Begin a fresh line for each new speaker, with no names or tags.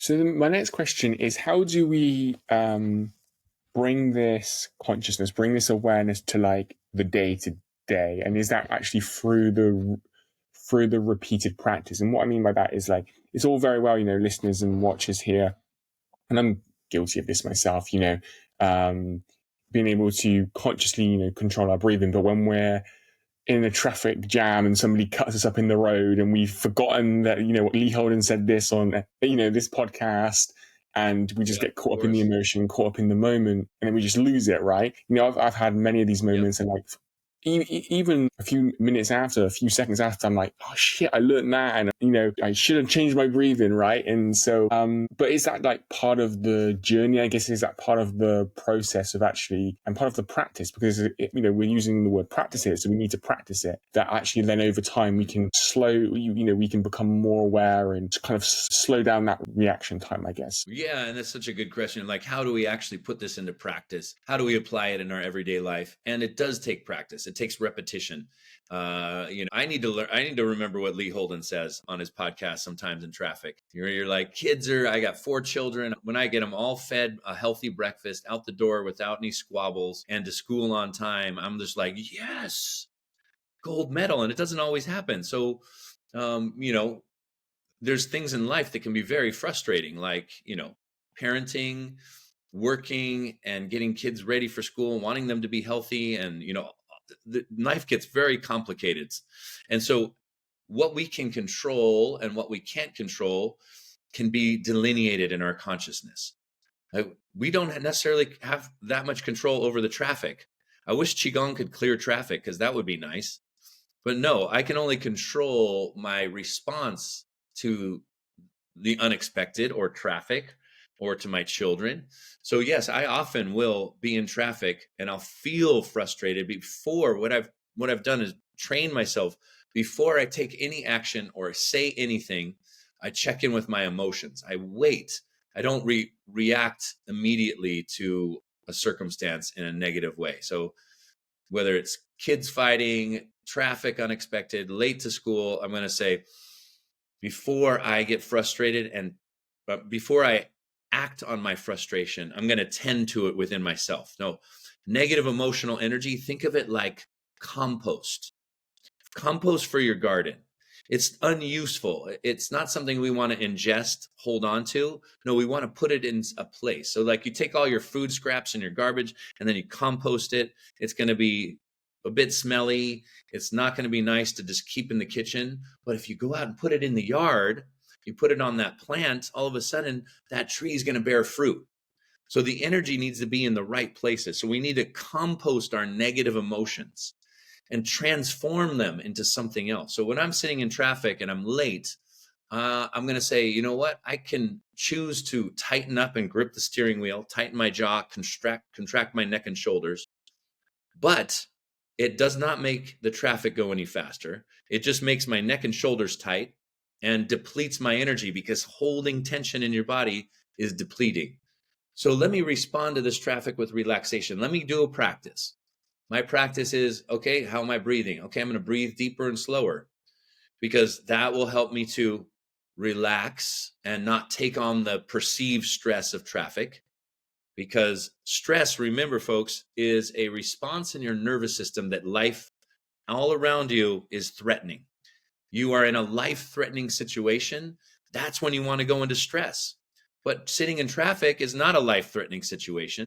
So my next question is, how do we bring this consciousness, bring this awareness to like the day to day? And is that actually through the repeated practice? And what I mean by that is like, it's all very well, listeners and watchers here, and I'm guilty of this myself, being able to consciously, control our breathing. But when we're in a traffic jam and somebody cuts us up in the road and we've forgotten that, what Lee Holden said this on, this podcast, and we just get caught up in the emotion, caught up in the moment, and then we just lose it, right? I've had many of these moments, and like even a few minutes after, a few seconds after, I'm like, oh shit, I learned that, and I should have changed my breathing, right? And so, but is that like part of the journey? I guess, is that part of the process of actually, and part of the practice? Because we're using the word practice here, so we need to practice it. That actually, then over time, we can we can become more aware and kind of slow down that reaction time, I guess.
Yeah, and that's such a good question. Like, how do we actually put this into practice? How do we apply it in our everyday life? And it does take practice. It takes repetition. I need to learn. I need to remember what Lee Holden says on his podcast sometimes in traffic. You're like, I got 4 children. When I get them all fed a healthy breakfast out the door without any squabbles and to school on time, I'm just like, yes, gold medal. And it doesn't always happen. So, there's things in life that can be very frustrating, like, parenting, working, and getting kids ready for school, wanting them to be healthy. And, the life gets very complicated. And so what we can control and what we can't control can be delineated in our consciousness. We don't necessarily have that much control over the traffic. I wish Qigong could clear traffic, because that would be nice. But no, I can only control my response to the unexpected or traffic or to my children. So yes, I often will be in traffic and I'll feel frustrated before. What I've done is train myself before I take any action or say anything. I check in with my emotions. I wait. I don't react immediately to a circumstance in a negative way. So whether it's kids fighting, traffic unexpected, late to school, I'm going to say, before I get frustrated and before I act on my frustration, I'm going to tend to it within myself. No, negative emotional energy, think of it like compost for your garden. It's unuseful. It's not something we want to ingest, hold on to. No, we want to put it in a place. So like, you take all your food scraps and your garbage and then you compost it. It's going to be a bit smelly. It's not going to be nice to just keep in the kitchen. But if you go out and put it in the yard, you put it on that plant, all of a sudden that tree is going to bear fruit. So the energy needs to be in the right places. So we need to compost our negative emotions and transform them into something else. So when I'm sitting in traffic and I'm late, I'm going to say, you know what? I can choose to tighten up and grip the steering wheel, tighten my jaw, contract my neck and shoulders. But it does not make the traffic go any faster. It just makes my neck and shoulders tight and depletes my energy, because holding tension in your body is depleting. So let me respond to this traffic with relaxation. Let me do a practice. My practice is, okay, how am I breathing? Okay, I'm going to breathe deeper and slower, because that will help me to relax and not take on the perceived stress of traffic. Because stress, remember, folks, is a response in your nervous system that life all around you is threatening. You are in a life-threatening situation. That's when you want to go into stress. But sitting in traffic is not a life-threatening situation.